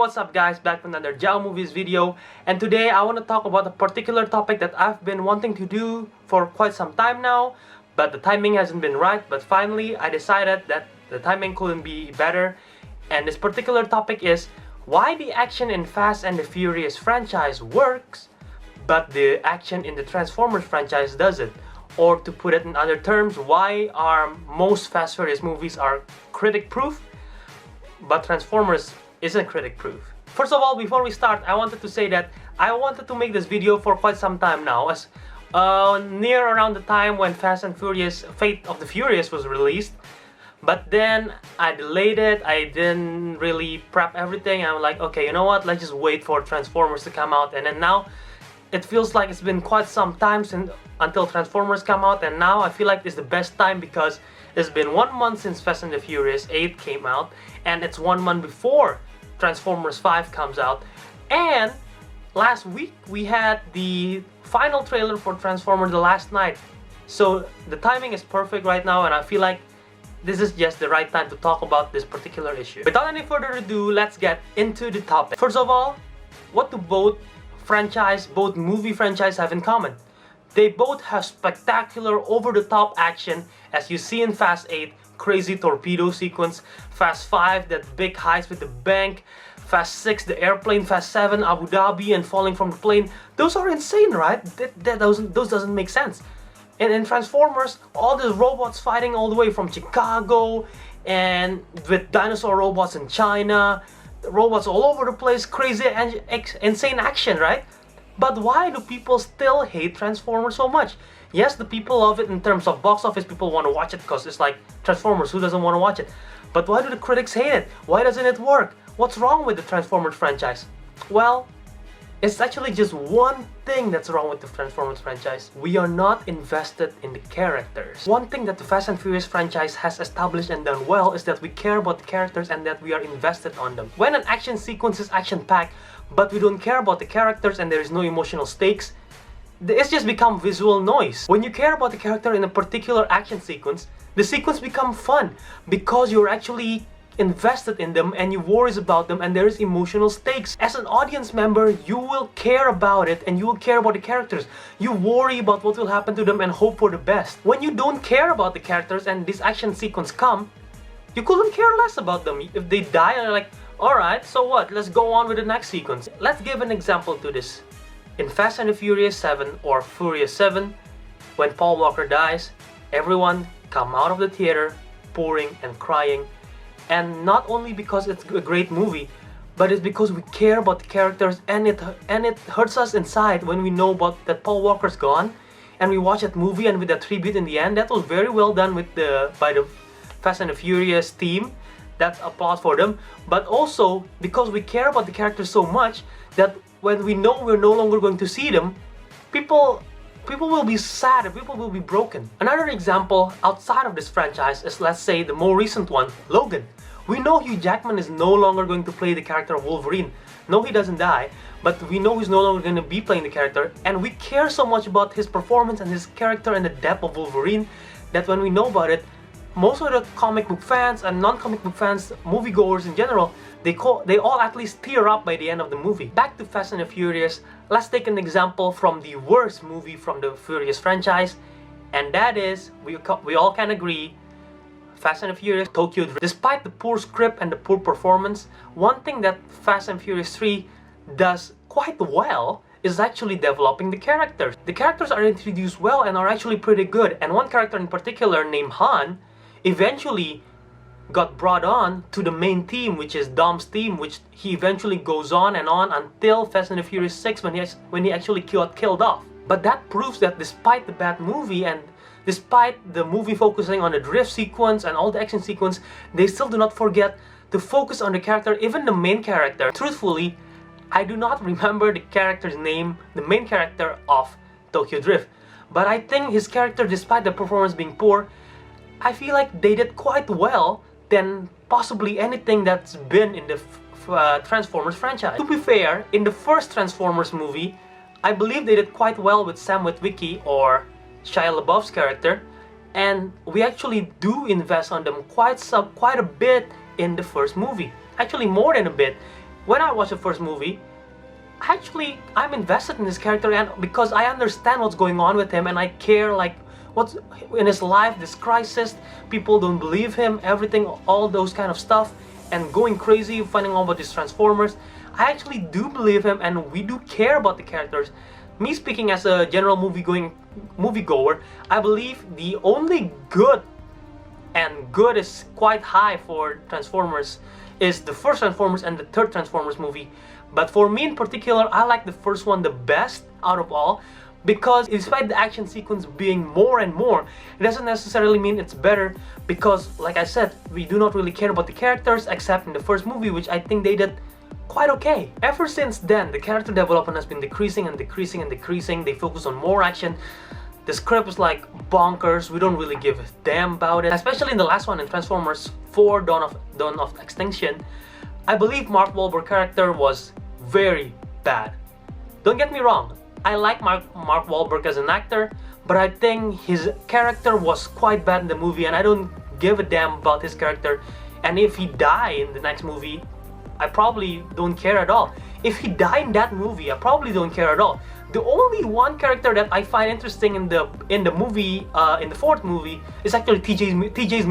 what's up guys, back with another Jao Movies video, and today I want to talk about a particular topic that I've been wanting to do for quite some time now, but the timing hasn't been right. But finally I decided that the timing couldn't be better, and this particular topic is why the action in Fast and the Furious franchise works, but the action in the Transformers franchise doesn't. Or to put it in other terms, why are most Fast Furious movies are critic-proof, but Transformers isn't critic-proof. First of all, before we start, I wanted to say that I wanted to make this video for quite some time now, as near around the time when Fast and Furious Fate of the Furious was released. But then I delayed it. I didn't really prep everything. I'm like, okay, you know what, let's just wait for Transformers to come out. And then now it feels like it's been quite some time until Transformers come out, and now I feel like it's the best time because it's been 1 month since Fast and the Furious 8 came out, and it's 1 month before Transformers 5 comes out. And last week we had the final trailer for Transformers the last night. So the timing is perfect right now, and I feel like this is just the right time to talk about this particular issue. Without any further ado, let's get into the topic. First of all, what do both movie franchise have in common? They both have spectacular over-the-top action, as you see in Fast 8, crazy torpedo sequence, Fast 5, that big heist with the bank, Fast 6, the airplane, Fast 7, Abu Dhabi and falling from the plane. Those are insane, right? Those doesn't make sense. And in Transformers, all the robots fighting all the way from Chicago, and with dinosaur robots in China, robots all over the place, crazy and insane action, right? But why do people still hate Transformers so much? Yes, the people love it in terms of box office. People want to watch it because it's like Transformers, who doesn't want to watch it? But why do the critics hate it? Why doesn't it work? What's wrong with the Transformers franchise? Well, it's actually just one thing that's wrong with the Transformers franchise. We are not invested in the characters. One thing that the Fast and Furious franchise has established and done well is that we care about the characters and that we are invested on them. When an action sequence is action-packed, but we don't care about the characters and there is no emotional stakes, it's just become visual noise. When you care about the character in a particular action sequence, the sequence becomes fun because you're actually invested in them and you worries about them and there is emotional stakes. As an audience member, you will care about it and you will care about the characters. You worry about what will happen to them and hope for the best. When you don't care about the characters and this action sequence come, you couldn't care less about them. If they die, you're like, alright, so what? Let's go on with the next sequence. Let's give an example to this. In Fast and the Furious 7 or Furious 7, when Paul Walker dies, everyone come out of the theater pouring and crying. And not only because it's a great movie, but it's because we care about the characters, and it hurts us inside when we know about that Paul Walker's gone, and we watch that movie and with that tribute in the end. That was very well done by the Fast and the Furious team. That's applause for them. But also because we care about the characters so much that when we know we're no longer going to see them, people will be sad and people will be broken. Another example outside of this franchise is, let's say, the more recent one, Logan. We know Hugh Jackman is no longer going to play the character of Wolverine. No, he doesn't die, but we know he's no longer going to be playing the character, and we care so much about his performance and his character and the depth of Wolverine that when we know about it, most of the comic book fans and non-comic book fans, moviegoers in general, they all at least tear up by the end of the movie. Back to Fast and the Furious, let's take an example from the worst movie from the Furious franchise, and that is, we all can agree, Fast and the Furious Tokyo Drift. Despite the poor script and the poor performance, one thing that Fast and Furious 3 does quite well is actually developing the characters. The characters are introduced well and are actually pretty good, and one character in particular named Han eventually got brought on to the main team, which is Dom's team, which he eventually goes on until Fast and the Furious 6 when he actually got killed off. But that proves that despite the bad movie and despite the movie focusing on the drift sequence and all the action sequence, they still do not forget to focus on the character, even the main character. Truthfully, I do not remember the character's name, the main character of Tokyo Drift. But I think his character, despite the performance being poor, I feel like they did quite well than possibly anything that's been in the Transformers franchise. To be fair, in the first Transformers movie, I believe they did quite well with Sam Witwicky or Shia LaBeouf's character, and we actually do invest on them quite a bit in the first movie. Actually more than a bit. when I watched the first movie, actually I'm invested in this character, and because I understand what's going on with him and I care like what's in his life, this crisis, people don't believe him, everything, all those kind of stuff, and going crazy finding out about these Transformers. I actually do believe him, and we do care about the characters. Me speaking as a general moviegoer, I believe the only good, and good is quite high for Transformers, is the first Transformers and the third Transformers movie. But for me in particular, I like the first one the best out of all, because despite the action sequence being more and more, it doesn't necessarily mean it's better, because like I said, we do not really care about the characters except in the first movie, which I think they did quite okay. Ever since then, the character development has been decreasing and decreasing and decreasing. They focus on more action. The script is like bonkers. We don't really give a damn about it. Especially in the last one, in Transformers 4 Dawn of Extinction, I believe Mark Wahlberg character was very bad. Don't get me wrong, I like Mark Wahlberg as an actor, but I think his character was quite bad in the movie, and I don't give a damn about his character. And if he died in the next movie, I probably don't care at all. If he died in that movie, I probably don't care at all. The only one character that I find interesting in the movie, in the fourth movie, is actually TJ's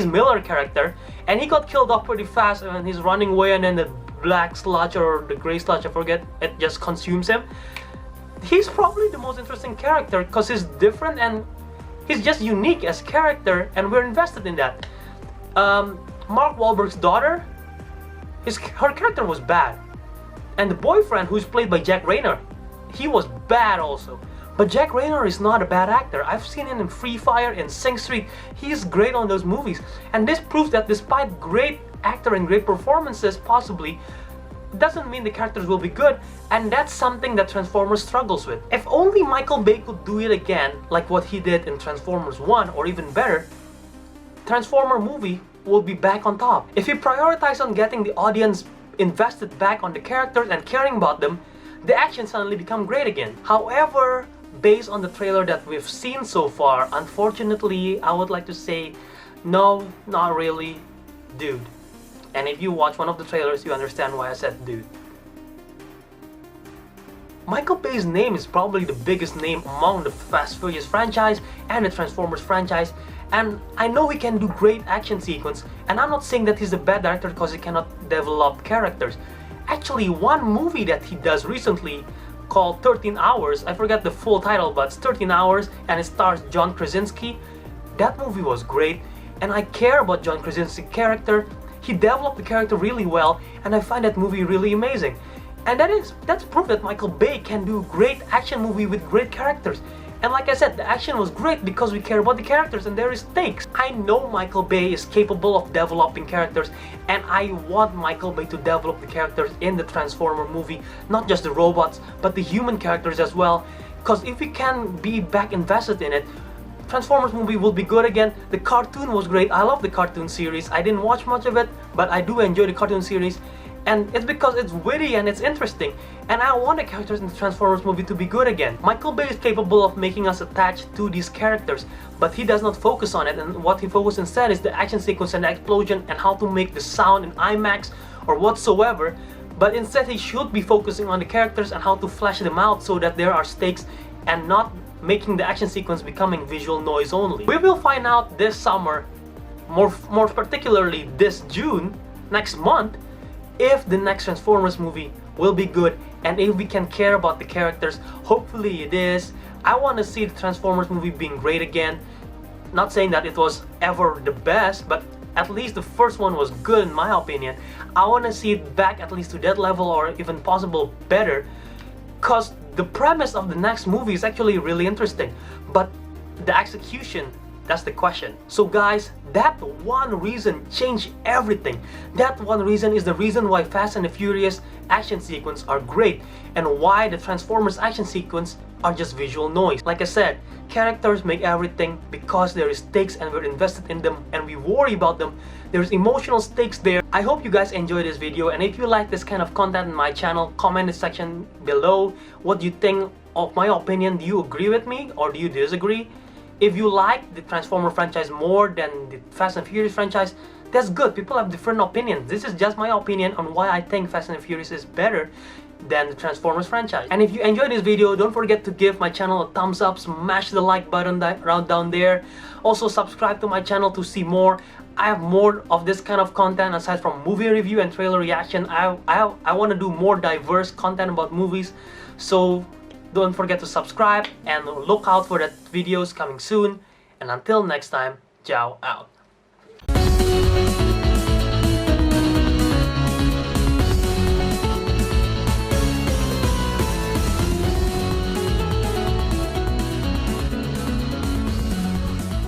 Miller character, and he got killed off pretty fast when he's running away, and then the black sludge or the gray sludge, I forget, it just consumes him. He's probably the most interesting character because he's different and he's just unique as character, and we're invested in that. Mark Wahlberg's daughter, her character was bad, and the boyfriend, who's played by Jack Reynor, he was bad also. But Jack Reynor is not a bad actor. I've seen him in Free Fire, in Sing Street. He's great on those movies, and this proves that despite great actor and great performances, possibly, doesn't mean the characters will be good, and that's something that Transformers struggles with. If only Michael Bay could do it again, like what he did in Transformers 1, or even better, Transformer movie will be back on top. If he prioritized on getting the audience invested back on the characters and caring about them, the action suddenly become great again. However, based on the trailer that we've seen so far, unfortunately, I would like to say, no, not really, dude. And if you watch one of the trailers, you understand why I said dude. Michael Bay's name is probably the biggest name among the Fast and Furious franchise and the Transformers franchise, and I know he can do great action sequence, and I'm not saying that he's a bad director because he cannot develop characters. Actually, one movie that he does recently called 13 Hours, I forget the full title, but it's 13 Hours, and it stars John Krasinski. That movie was great, and I care about John Krasinski's character. He developed the character really well, and I find that movie really amazing. And that's proof that Michael Bay can do great action movie with great characters. And like I said, the action was great because we care about the characters and there is stakes. I know Michael Bay is capable of developing characters, and I want Michael Bay to develop the characters in the Transformer movie, not just the robots, but the human characters as well. Because if we can be back invested in it, Transformers movie will be good again. The cartoon was great. I love the cartoon series. I didn't watch much of it, but I do enjoy the cartoon series. And it's because it's witty and it's interesting. And I want the characters in the Transformers movie to be good again. Michael Bay is capable of making us attached to these characters, but he does not focus on it. And what he focuses instead is the action sequence and the explosion and how to make the sound in IMAX or whatsoever. But instead he should be focusing on the characters and how to flesh them out so that there are stakes, and not making the action sequence becoming visual noise only. We will find out this summer, more particularly this June, next month, if the next Transformers movie will be good and if we can care about the characters. Hopefully it is. I want to see the Transformers movie being great again. Not saying that it was ever the best, but at least the first one was good in my opinion. I want to see it back at least to that level, or even possible better, because the premise of the next movie is actually really interesting, but the execution, that's the question. So guys, that one reason changed everything. That one reason is the reason why Fast and the Furious action sequence are great, and why the Transformers action sequence are just visual noise. Like I said, characters make everything because there is stakes and we're invested in them and we worry about them. There's emotional stakes there. I hope you guys enjoyed this video, and if you like this kind of content in my channel, comment in the section below what you think of my opinion. Do you agree with me or do you disagree? If you like the Transformer franchise more than the Fast and Furious franchise, that's good. People have different opinions. This is just my opinion on why I think Fast and Furious is better than the Transformers franchise. And if you enjoyed this video, don't forget to give my channel a thumbs up, smash the like button right down there. Also subscribe to my channel to see more. I have more of this kind of content aside from movie review and trailer reaction. I want to do more diverse content about movies, so don't forget to subscribe and look out for that videos coming soon. And until next time, ciao out.